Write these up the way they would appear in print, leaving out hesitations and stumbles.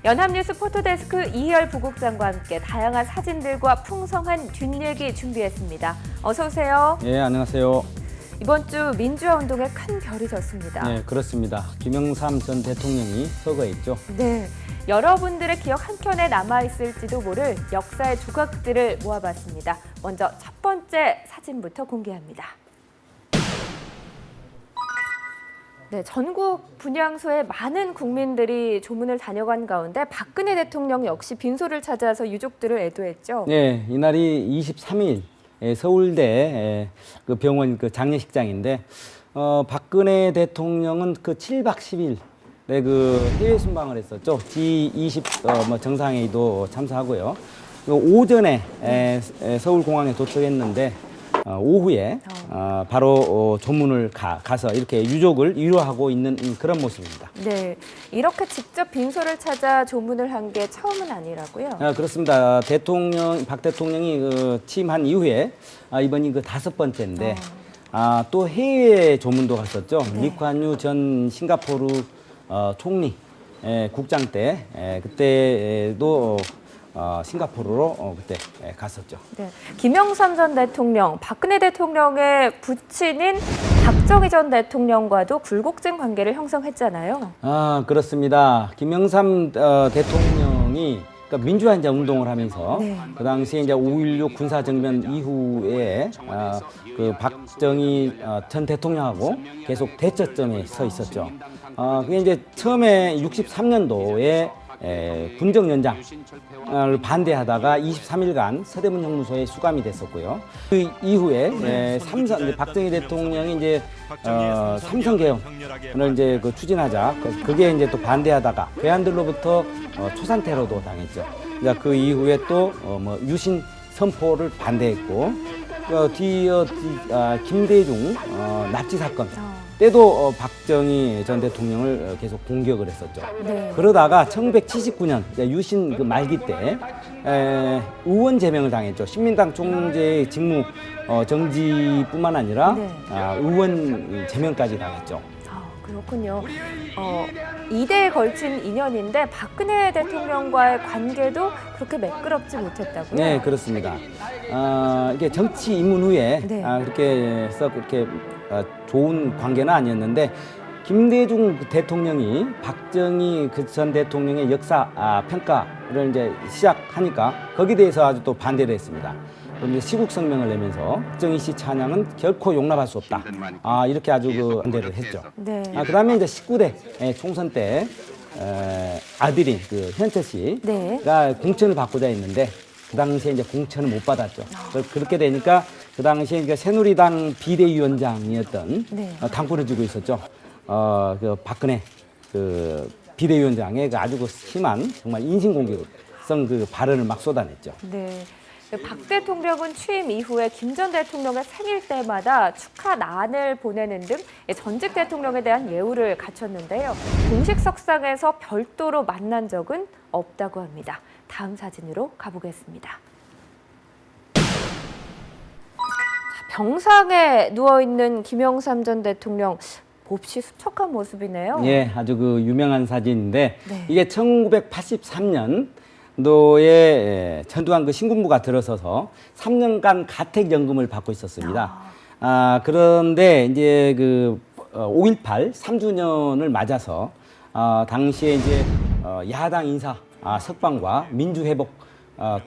연합뉴스 포토데스크 이희열 부국장과 함께 다양한 사진들과 풍성한 뒷얘기 준비했습니다. 어서 오세요. 예, 안녕하세요. 이번 주 민주화 운동에 큰 별이 졌습니다. 네, 그렇습니다. 김영삼 전 대통령이 서거했죠. 네, 여러분들의 기억 한켠에 남아있을지도 모를 역사의 조각들을 모아봤습니다. 먼저 첫 번째 사진부터 공개합니다. 네, 전국 분향소에 많은 국민들이 조문을 다녀간 가운데 박근혜 대통령 역시 빈소를 찾아서 유족들을 애도했죠. 네, 이날이 23일 서울대 그 병원 그 장례식장인데 박근혜 대통령은 그 7박 10일 그 해외 순방을 했었죠. G20 정상회의도 참석하고요. 오전에 서울공항에 도착했는데 오후에 바로 조문을 가서 이렇게 유족을 위로하고 있는 그런 모습입니다. 네, 이렇게 직접 빈소를 찾아 조문을 한 게 처음은 아니라고요? 그렇습니다. 박 대통령이 취임한 이후에 이번이 그 5번째인데 또 해외 조문도 갔었죠. 네. 리쿠안유 전 싱가포르 총리 국장 때 그때도 싱가포르로 그때 갔었죠. 네, 김영삼 전 대통령, 박근혜 대통령의 부친인 박정희 전 대통령과도 굴곡진 관계를 형성했잖아요. 그렇습니다. 김영삼 대통령이 그러니까 민주화 이제 운동을 하면서 네. 그 당시에 이제 5.16 군사정변 이후에 그 박정희 전 대통령하고 계속 대처점에 서 있었죠. 그게 이제 처음에 63년도에 군정 연장을 반대하다가 23일간 서대문 형무소에 수감이 됐었고요. 그 이후에 박정희 대통령이 이제 삼성 개헌을 이제 추진하자 그게 이제 또 반대하다가 괴한들로부터 초산 테러도 당했죠. 그러니까 그 이후에 또 유신 선포를 반대했고 뒤이어 김대중 납치 사건 때도 박정희 전 대통령을 계속 공격을 했었죠. 네. 그러다가 1979년 유신 그 말기 때 의원 제명을 당했죠. 신민당 총재의 직무 정지뿐만 아니라 네. 의원 제명까지 당했죠. 그렇군요. 2대에 걸친 인연인데 박근혜 대통령과의 관계도 그렇게 매끄럽지 못했다고요? 네, 그렇습니다. 이게 정치 입문 후에 네. 그렇게 썩 그렇게 좋은 관계는 아니었는데 김대중 대통령이 박정희 전 대통령의 역사 평가를 이제 시작하니까 거기에 대해서 아주 또 반대를 했습니다. 그럼 이제 시국 성명을 내면서 박정희 씨 찬양은 결코 용납할 수 없다. 이렇게 아주 그 반대를 했죠. 네. 그다음에 이제 19대 총선 때 아들인 그 현철 씨가 네. 공천을 받고자 했는데 그 당시에 이제 공천을 못 받았죠. 그렇게 되니까 그 당시에 그러니까 새누리당 비대위원장이었던 네. 당권을 쥐고 있었죠. 그 박근혜 그 비대위원장의 그 아주 그 심한 정말 인신공격성 그 발언을 막 쏟아냈죠. 네. 박 대통령은 취임 이후에 김 전 대통령의 생일 때마다 축하난을 보내는 등 전직 대통령에 대한 예우를 갖췄는데요. 공식 석상에서 별도로 만난 적은 없다고 합니다. 다음 사진으로 가보겠습니다. 병상에 누워있는 김영삼 전 대통령, 몹시 수척한 모습이네요. 예, 아주 그 유명한 사진인데 네. 이게 1983년도에 전두환 그 신군부가 들어서서 3년간 가택연금을 받고 있었습니다. 그런데 이제 그 5.18 3주년을 맞아서 당시에 이제 야당 인사 석방과 민주회복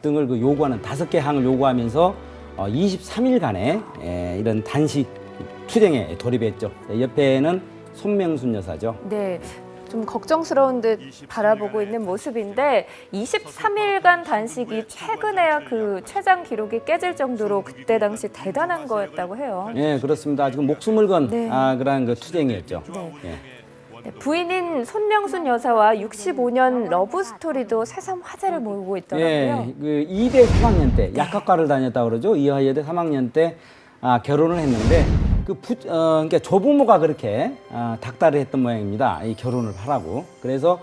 등을 그 요구하는 5개 항을 요구하면서 23일간의 이런 단식 투쟁에 돌입했죠. 옆에는 손명순 여사죠. 네, 좀 걱정스러운 듯 바라보고 있는 모습인데 23일간 단식이 최근에야 그 최장 기록이 깨질 정도로 그때 당시 대단한 거였다고 해요. 예, 그렇습니다. 지금 목숨을 건 네. 그런 그 투쟁이었죠. 네. 예. 네, 부인인 손명순 여사와 65년 러브 스토리도 새삼 화제를 모으고 있더라고요. 예, 그 2대 3학년 때 약학과를 다녔다고 그러죠. 이화여대 3학년 때 결혼을 했는데 그러니까 조부모가 그렇게 닥달을 했던 모양입니다. 이 결혼을 하라고. 그래서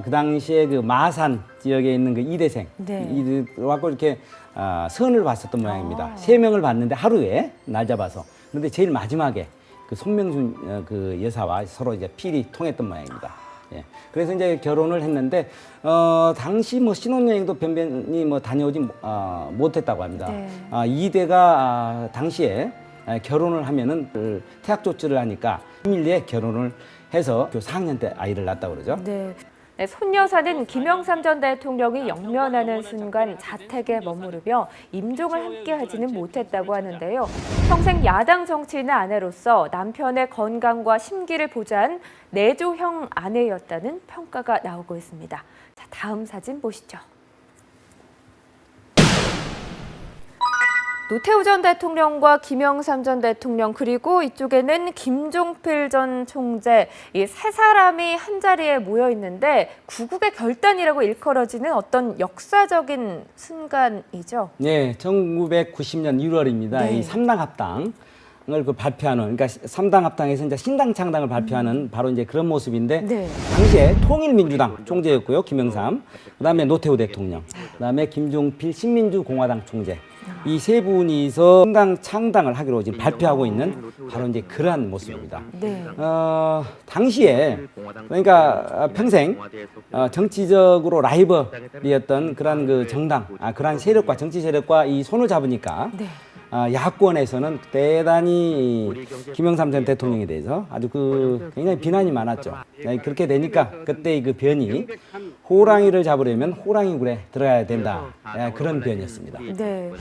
그 당시에 그 마산 지역에 있는 그 이대생 네. 이들하고 이렇게 선을 봤었던 모양입니다. 3명을 봤는데 하루에 날 잡아서. 그런데 제일 마지막에 그 손명순 그 여사와 서로 이제 필이 통했던 모양입니다. 예. 그래서 이제 결혼을 했는데 당시 뭐 신혼여행도 변변히 뭐 다녀오지 못했다고 합니다. 네. 이대가 당시에 결혼을 하면은 태학 조치를 하니까 비밀리에 결혼을 해서 4학년 때 아이를 낳았다고 그러죠. 네. 네, 손여사는 김영삼 전 대통령이 영면하는 순간 자택에 머무르며 임종을 함께하지는 못했다고 하는데요. 평생 야당 정치인의 아내로서 남편의 건강과 심기를 보좌한 내조형 아내였다는 평가가 나오고 있습니다. 자, 다음 사진 보시죠. 노태우 전 대통령과 김영삼 전 대통령 그리고 이쪽에는 김종필 전 총재 이 세 사람이 한 자리에 모여 있는데 구국의 결단이라고 일컬어지는 어떤 역사적인 순간이죠. 네, 1990년 1월입니다. 네. 이 3당 합당을 발표하는, 그러니까 3당 합당에서 이제 신당 창당을 발표하는 바로 이제 그런 모습인데, 네. 당시에 통일민주당 총재였고요, 김영삼, 그다음에 노태우 대통령, 그다음에 김종필 신민주공화당 총재. 이 세 분이서 신당 창당을 하기로 지금 발표하고 있는 바로 이제 그러한 모습입니다. 네. 당시에 그러니까 평생 정치적으로 라이벌이었던 그러한 그 정당, 그러한 세력과 정치 세력과 이 손을 잡으니까 네. 야권에서는 대단히 김영삼 전 대통령에 대해서 아주 굉장히 비난이 많았죠. 그렇게 되니까 그때 그 변이 호랑이를 잡으려면 호랑이 굴에 들어가야 된다. 그런 변이었습니다. 네.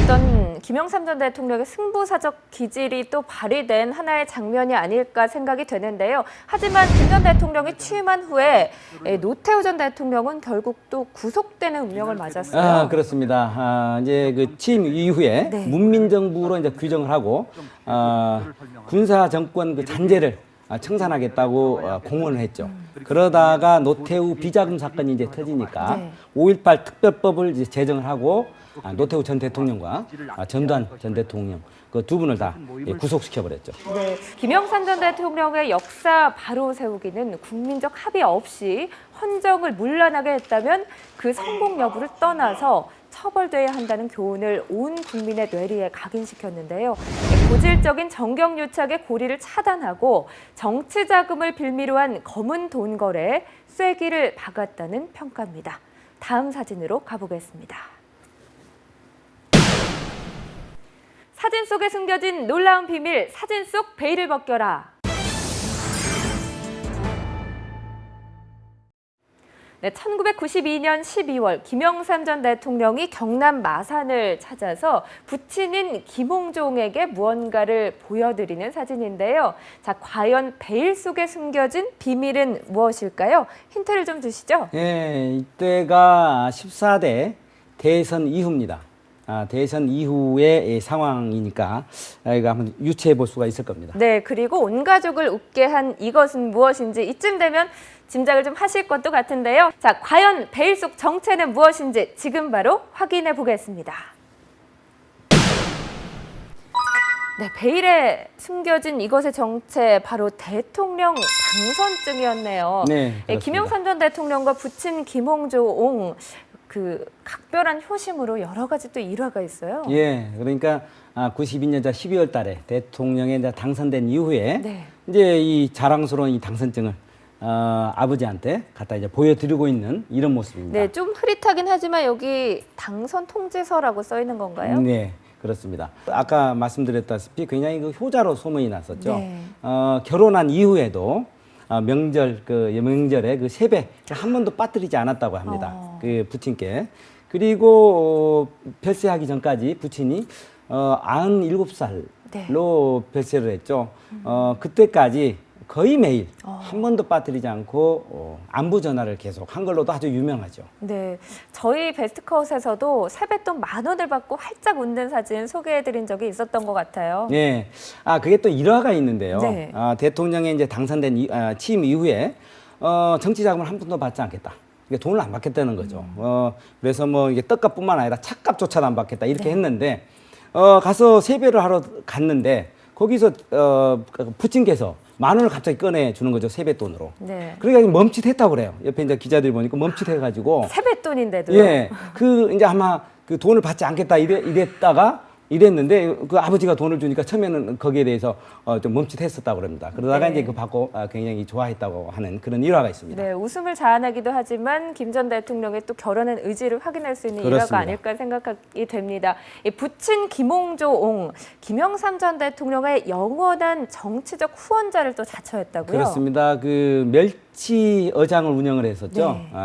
어떤 김영삼 전 대통령의 승부사적 기질이 또 발휘된 하나의 장면이 아닐까 생각이 되는데요. 하지만 김 전 대통령이 취임한 후에 노태우 전 대통령은 결국 또 구속되는 운명을 맞았어요. 그렇습니다. 이제 그 취임 이후에 네. 문민정부로 이제 규정을 하고 군사 정권 그 잔재를 청산하겠다고 공언을 했죠. 그러다가 노태우 비자금 사건이 이제 터지니까 네. 5.18 특별법을 이제 제정을 하고 노태우 전 대통령과 전두환 전 대통령 그 두 분을 다 구속시켜 버렸죠. 네, 김영삼 전 대통령의 역사 바로 세우기는 국민적 합의 없이 헌정을 문란하게 했다면 그 성공 여부를 떠나서 처벌돼야 한다는 교훈을 온 국민의 뇌리에 각인시켰는데요. 고질적인 정경유착의 고리를 차단하고 정치 자금을 빌미로 한 검은 돈 거래에 쐐기를 박았다는 평가입니다. 다음 사진으로 가보겠습니다. 사진 속에 숨겨진 놀라운 비밀, 사진 속 베일을 벗겨라. 네, 1992년 12월 김영삼 전 대통령이 경남 마산을 찾아서 부친인 김홍종에게 무언가를 보여드리는 사진인데요. 자, 과연 베일 속에 숨겨진 비밀은 무엇일까요? 힌트를 좀 주시죠. 예, 이때가 14대 대선 이후입니다. 대선 이후의 상황이니까 이거 한번 유추해 볼 수가 있을 겁니다. 네, 그리고 온 가족을 웃게 한 이것은 무엇인지 이쯤 되면 짐작을 좀 하실 것도 같은데요. 자, 과연 베일 속 정체는 무엇인지 지금 바로 확인해 보겠습니다. 네, 베일에 숨겨진 이것의 정체 바로 대통령 당선증이었네요. 네, 네, 그렇습니다. 김영삼 전 대통령과 부친 김홍종 그 각별한 효심으로 여러 가지 또 일화가 있어요. 예, 그러니까 92년 12월 달에 대통령에 이제 당선된 이후에 네. 이제 이 자랑스러운 이 당선증을 아버지한테 갖다 이제 보여드리고 있는 이런 모습입니다. 네, 좀 흐릿하긴 하지만 여기 당선 통지서라고 써 있는 건가요? 네, 그렇습니다. 아까 말씀드렸다시피 굉장히 그 효자로 소문이 났었죠. 네. 결혼한 이후에도 명절에 그 세배 한 번도 빠뜨리지 않았다고 합니다. 그 부친께. 그리고 별세하기 전까지 부친이 97살로 별세를 했죠. 그때까지 거의 매일 한 번도 빠뜨리지 않고 안부 전화를 계속 한 걸로도 아주 유명하죠. 네, 저희 베스트컷에서도 세뱃돈 10,000원을 받고 활짝 웃는 사진 소개해드린 적이 있었던 것 같아요. 네, 그게 또 일화가 있는데요. 네. 대통령에 이제 당선된 취임 이후에 정치 자금을 한 푼도 받지 않겠다. 이게 돈을 안 받겠다는 거죠. 그래서 뭐 이게 떡값뿐만 아니라 찻값조차도 안 받겠다 이렇게 했는데 가서 세배를 하러 갔는데 거기서 부친께서 10,000원을 갑자기 꺼내 주는 거죠, 세뱃돈으로. 네. 그러니까 멈칫했다고 그래요. 옆에 이제 기자들이 보니까 멈칫해가지고. 세뱃돈인데도요? 예, 이제 아마 그 돈을 받지 않겠다 이랬다가 이랬는데 그 아버지가 돈을 주니까 처음에는 거기에 대해서 좀 멈칫했었다고 그럽니다. 그러다가 네. 이제 그 받고 굉장히 좋아했다고 하는 그런 일화가 있습니다. 네, 웃음을 자아내기도 하지만 김 전 대통령의 또 결혼한 의지를 확인할 수 있는 그렇습니다. 일화가 아닐까 생각이 됩니다. 이 부친 김홍조옹, 김영삼 전 대통령의 영원한 정치적 후원자를 또 자처했다고요? 그렇습니다. 그 멸치 어장을 운영을 했었죠. 네.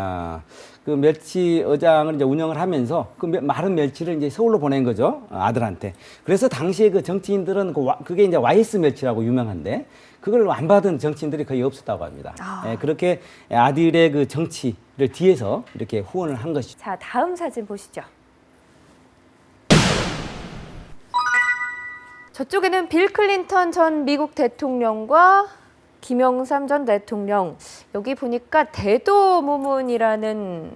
그 멸치 어장을 이제 운영을 하면서 그 마른 멸치를 이제 서울로 보낸 거죠. 아들한테. 그래서 당시에 그 정치인들은 그게 이제 YS 멸치라고 유명한데 그걸 안 받은 정치인들이 거의 없었다고 합니다. 예, 그렇게 아들의 그 정치를 뒤에서 이렇게 후원을 한 것이죠. 자, 다음 사진 보시죠. 저쪽에는 빌 클린턴 전 미국 대통령과 김영삼 전 대통령. 여기 보니까 대도무문이라는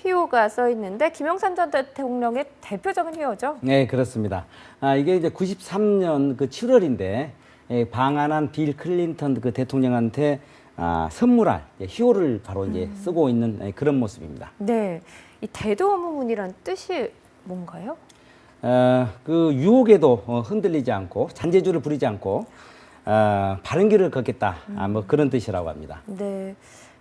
휘호가 써 있는데 김영삼 전 대통령의 대표적인 휘호죠. 네, 그렇습니다. 이게 이제 93년 그 7월인데 방한한 빌 클린턴 그 대통령한테 선물할 휘호를 바로 이제 쓰고 있는 그런 모습입니다. 네, 이 대도무문이란 뜻이 뭔가요? 그 유혹에도 흔들리지 않고 잔재주를 부리지 않고 바른 길을 걷겠다. 뭐 그런 뜻이라고 합니다. 네.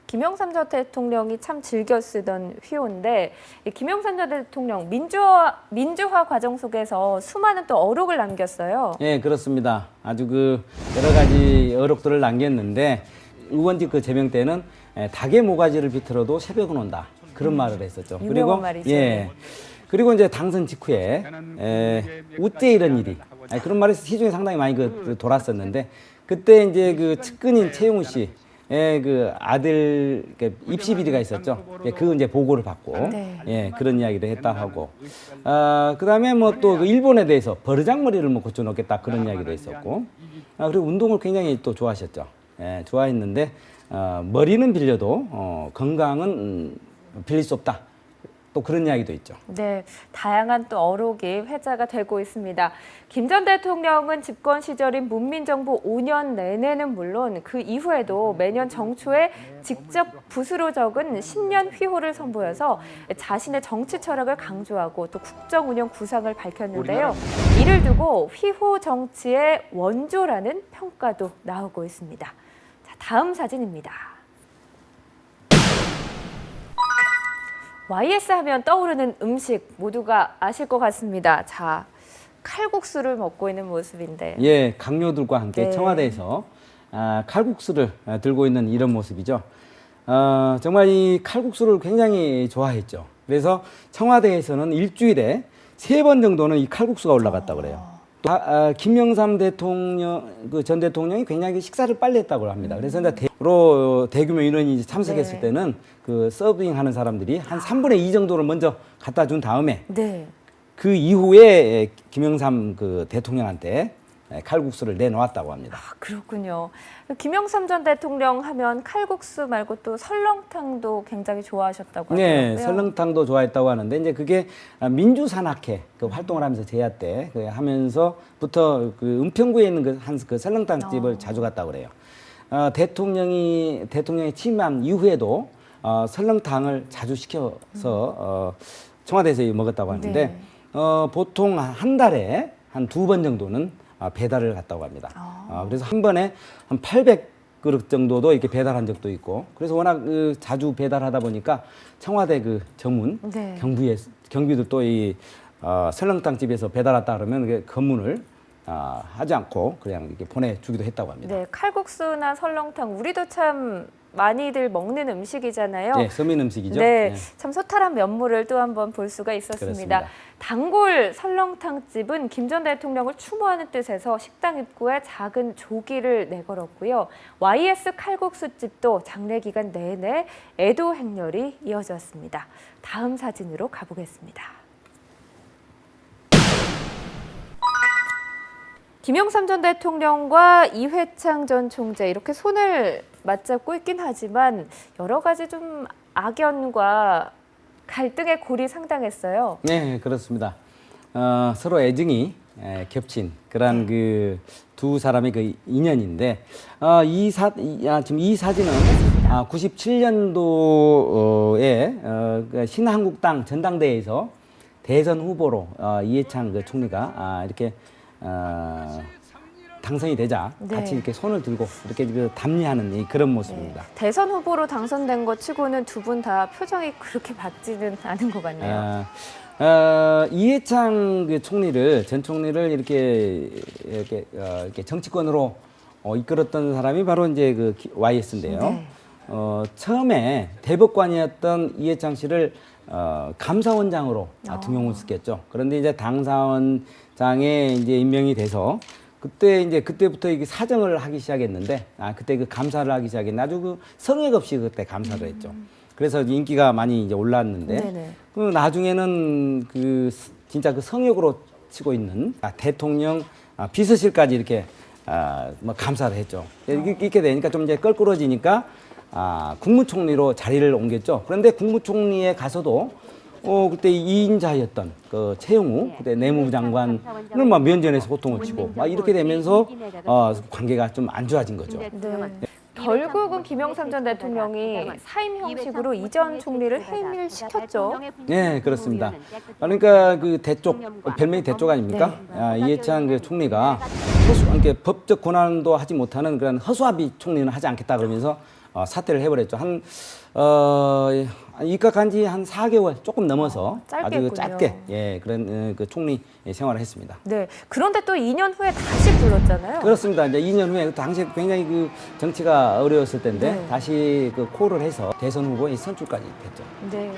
김영삼 전 대통령이 참 즐겨 쓰던 휘호인데 이 김영삼 전 대통령 민주화 과정 속에서 수많은 또 어록을 남겼어요. 예, 그렇습니다. 아주 그 여러 가지 어록들을 남겼는데 의원직 그 제명 때는 닭의 모가지를 비틀어도 새벽은 온다. 그런 말을 했었죠. 유명한 말이죠. 예. 그리고 이제 당선 직후에 우째 이런 일이 그런 말이 시중에 상당히 많이 돌았었는데 그때 이제 그 측근인 최용우 씨 그 아들 입시 비리가 있었죠. 그 이제 보고를 받고 네. 예, 그런 이야기를 했다 하고 그다음에 뭐 또 그 일본에 대해서 버르장머리를 뭐 고쳐 놓겠다 그런 이야기도 있었고 그리고 운동을 굉장히 또 좋아하셨죠. 예, 좋아했는데 머리는 빌려도 건강은 빌릴 수 없다. 또 그런 이야기도 있죠. 네, 다양한 또 어록이 회자가 되고 있습니다. 김 전 대통령은 집권 시절인 문민정부 5년 내내는 물론 그 이후에도 매년 정초에 직접 붓으로 적은 신년 휘호를 선보여서 자신의 정치 철학을 강조하고 또 국정 운영 구상을 밝혔는데요. 이를 두고 휘호 정치의 원조라는 평가도 나오고 있습니다. 자, 다음 사진입니다. YS 하면 떠오르는 음식 모두가 아실 것 같습니다. 자, 칼국수를 먹고 있는 모습인데. 예, 강요들과 함께 네. 청와대에서 칼국수를 들고 있는 이런 모습이죠. 정말 이 칼국수를 굉장히 좋아했죠. 그래서 청와대에서는 일주일에 3번 정도는 이 칼국수가 올라갔다고 그래요. 또 김영삼 대통령 그 전 대통령이 굉장히 식사를 빨리 했다고 합니다. 그래서 이제 대규모 인원이 참석했을 네. 때는 그 서빙하는 사람들이 한 3분의 2 정도를 먼저 갖다 준 다음에 네. 그 이후에 김영삼 그 대통령한테 칼국수를 내놓았다고 합니다. 그렇군요. 김영삼 전 대통령 하면 칼국수 말고 또 설렁탕도 굉장히 좋아하셨다고 하더라고요. 네, 설렁탕도 좋아했다고 하는데 이제 그게 민주산악회 그 활동을 하면서 제야 때 하면서부터 그 은평구에 있는 그 설렁탕 집을 자주 갔다고 그래요. 대통령이 취임한 이후에도 설렁탕을 자주 시켜서 청와대에서 먹었다고 하는데 네. 보통 한 달에 한 2번 정도는 배달을 갔다고 합니다. 그래서 한 번에 한 800그릇 정도도 이렇게 배달한 적도 있고 그래서 워낙 자주 배달하다 보니까 청와대 그 전문 네. 경비도 또 이 설렁탕 집에서 배달 왔다 그러면 검문을 하지 않고 그냥 이렇게 보내주기도 했다고 합니다. 네, 칼국수나 설렁탕 우리도 참 많이들 먹는 음식이잖아요. 네, 서민 음식이죠. 네, 네. 참 소탈한 면모를 또 한번 볼 수가 있었습니다. 그렇습니다. 단골 설렁탕집은 김 전 대통령을 추모하는 뜻에서 식당 입구에 작은 조기를 내걸었고요. YS 칼국수집도 장례 기간 내내 애도 행렬이 이어졌습니다. 다음 사진으로 가보겠습니다. 김영삼 전 대통령과 이회창 전 총재 이렇게 손을 맞잡고 있긴 하지만 여러 가지 좀 악연과 갈등의 골이 상당했어요. 네, 그렇습니다. 서로 애증이 겹친 그런 그 두 사람의 그 인연인데 지금 이 사진은 97년도에 신한국당 전당대회에서 대선 후보로 이해창 그 총리가 이렇게 당선이 되자 네. 같이 이렇게 손을 들고 이렇게 그 담례하는 그런 모습입니다. 대선 후보로 당선된 것 치고는 두 분 다 표정이 그렇게 밝지는 않은 것 같네요. 이해창 그 전 총리를 이렇게 정치권으로 이끌었던 사람이 바로 이제 그 YS인데요. 네. 처음에 대법관이었던 이해창 씨를 감사원장으로 등용을 시켰죠. 그런데 이제 당사원장에 이제 임명이 돼서 그때부터 이게 사정을 하기 시작했는데 그때 그 감사를 하기 시작했는데 아주 그 성역 없이 그때 감사를 했죠. 그래서 인기가 많이 이제 올랐는데 네네. 그 나중에는 진짜 그 성역으로 치고 있는 대통령 비서실까지 이렇게 뭐 감사를 했죠. 이렇게 되니까 좀 이제 껄끄러지니까 국무총리로 자리를 옮겼죠. 그런데 국무총리에 가서도 그때 2인자였던 그 최영우 그때 내무부 장관을 막 면전에서 호통을 치고 막 이렇게 되면서 관계가 좀 안 좋아진 거죠. 네. 결국은 김영삼 전 대통령이 사임 형식으로 이 전 총리를 해임시켰죠. 네, 그렇습니다. 그러니까 그 별명이 대쪽 아닙니까? 이해찬 그 총리가 이렇게 법적 권한도 하지 못하는 그런 허수아비 총리는 하지 않겠다 그러면서 사퇴를 해버렸죠. 입각한 지 한 4개월 조금 넘어서 아주 짧게 그런 그 총리 생활을 했습니다. 네. 그런데 또 2년 후에 다시 불렀잖아요. 그렇습니다. 이제 2년 후에 당시에 굉장히 그 정치가 어려웠을 때인데 네. 다시 그 콜을 해서 대선 후보에 선출까지 됐죠. 네.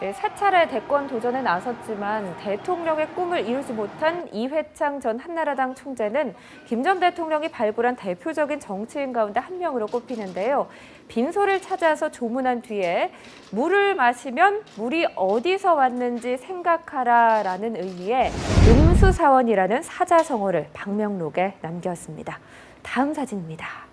네, 4차례 대권 도전에 나섰지만 대통령의 꿈을 이루지 못한 이회창 전 한나라당 총재는 김 전 대통령이 발굴한 대표적인 정치인 가운데 한 명으로 꼽히는데요. 빈소를 찾아서 조문한 뒤에 물을 마시면 물이 어디서 왔는지 생각하라라는 의미의 음수사원이라는 사자성어를 방명록에 남겼습니다. 다음 사진입니다.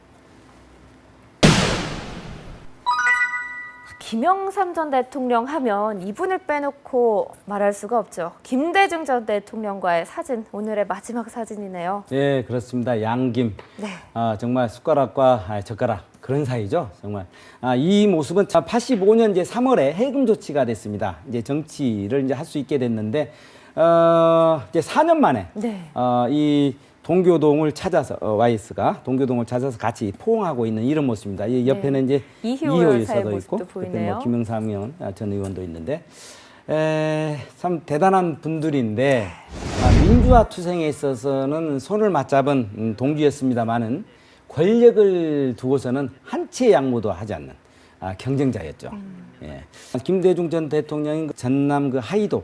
김영삼 전 대통령 하면 이분을 빼놓고 말할 수가 없죠. 김대중 전 대통령과의 사진, 오늘의 마지막 사진이네요. 네, 그렇습니다. 양김. 네. 정말 숟가락과 젓가락 그런 사이죠. 정말 이 모습은 85년 이제 3월에 해금 조치가 됐습니다. 이제 정치를 이제 할 수 있게 됐는데 이제 4년 만에 네. 이 동교동을 찾아서 YS가 동교동을 찾아서 같이 포옹하고 있는 이런 모습입니다. 이 옆에는 이제 이희호 여사의 여사도 모습도 있고 보이네요. 옆에 김영삼 전 의원도 있는데 참 대단한 분들인데 민주화 투쟁에 있어서는 손을 맞잡은 동지였습니다만은 권력을 두고서는 한 채 양보도 하지 않는 경쟁자였죠. 예. 김대중 전 대통령이 전남 그 하이도의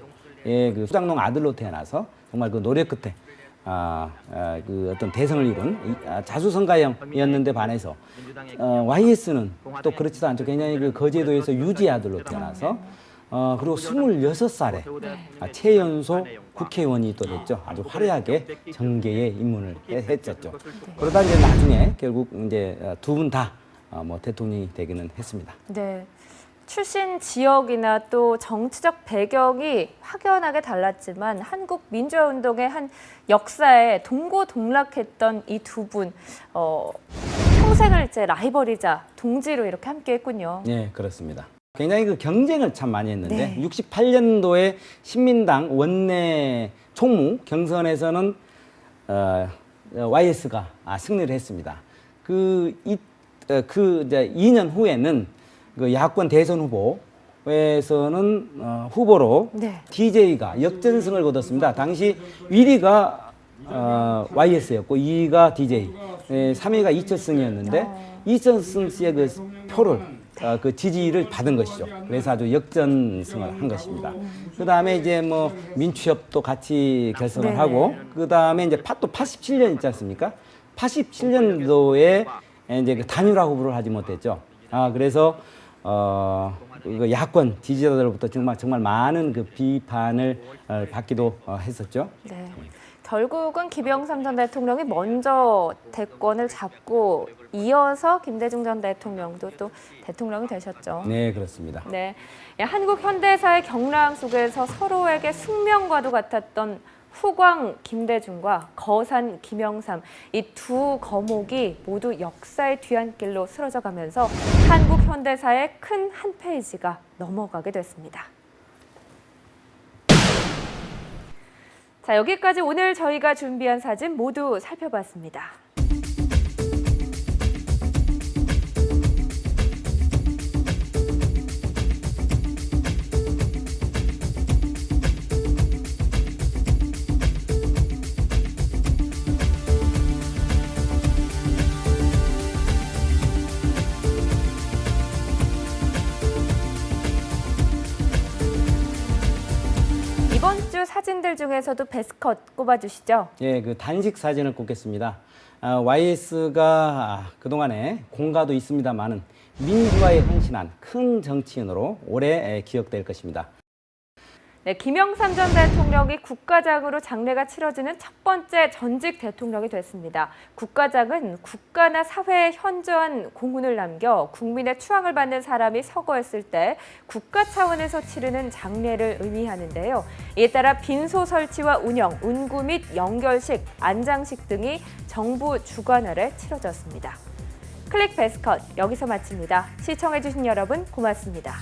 그 수장농 아들로 태어나서 정말 그 노력 끝에 그 어떤 대성을 이룬 자수성가형이었는데 반해서 YS는 또 그렇지도 않죠. 굉장히 그 거제도에서 유지 아들로 태어나서 그리고 26살에 최연소 국회의원이 또 됐죠. 아주 화려하게 정계에 입문을 했었죠. 그러다 이제 나중에 결국 이제 두 분 다 뭐 대통령이 되기는 했습니다. 네. 출신 지역이나 또 정치적 배경이 확연하게 달랐지만 한국 민주화 운동의 한 역사에 동고동락했던 이 두 분 평생을 이제 라이벌이자 동지로 이렇게 함께했군요. 네, 그렇습니다. 굉장히 그 경쟁을 참 많이 했는데 네. 68년도에 신민당 원내 총무 경선에서는 YS가 승리를 했습니다. 이제 2년 후에는 그 야권 대선 후보에서는 후보로 네. DJ가 역전승을 거뒀습니다. 당시 1위가 YS였고 2위가 DJ, 3위가 이철승이었는데 이철승 씨의 그 표를 그 지지를 받은 것이죠. 그래서 아주 역전승을 한 것입니다. 그 다음에 이제 뭐 민취협도 같이 결성을 네네. 하고 그 다음에 이제 또 87년 있지 않습니까? 87년도에 이제 그 단일화 후보를 하지 못했죠. 그래서 이거 야권 지지자들로부터 정말 많은 그 비판을 받기도 했었죠. 네. 결국은 김영삼 전 대통령이 먼저 대권을 잡고 이어서 김대중 전 대통령도 또 대통령이 되셨죠. 네, 그렇습니다. 네. 한국 현대사의 경랑 속에서 서로에게 숙명과도 같았던 후광 김대중과 거산 김영삼, 이 두 거목이 모두 역사의 뒤안길로 쓰러져 가면서 한국 현대사의 큰 한 페이지가 넘어가게 됐습니다. 자, 여기까지 오늘 저희가 준비한 사진 모두 살펴봤습니다. 이번 주 사진들 중에서도 베스트컷 꼽아주시죠. 예, 그 단식 사진을 꼽겠습니다. YS가 그동안에 공과도 있습니다만은 민주화에 헌신한 큰 정치인으로 오래 기억될 것입니다. 네, 김영삼 전 대통령이 국가장으로 장례가 치러지는 첫 번째 전직 대통령이 됐습니다. 국가장은 국가나 사회에 현저한 공훈을 남겨 국민의 추앙을 받는 사람이 서거했을 때 국가 차원에서 치르는 장례를 의미하는데요. 이에 따라 빈소 설치와 운영, 운구 및 연결식, 안장식 등이 정부 주관 아래 치러졌습니다. 클릭 베스트컷 여기서 마칩니다. 시청해주신 여러분 고맙습니다.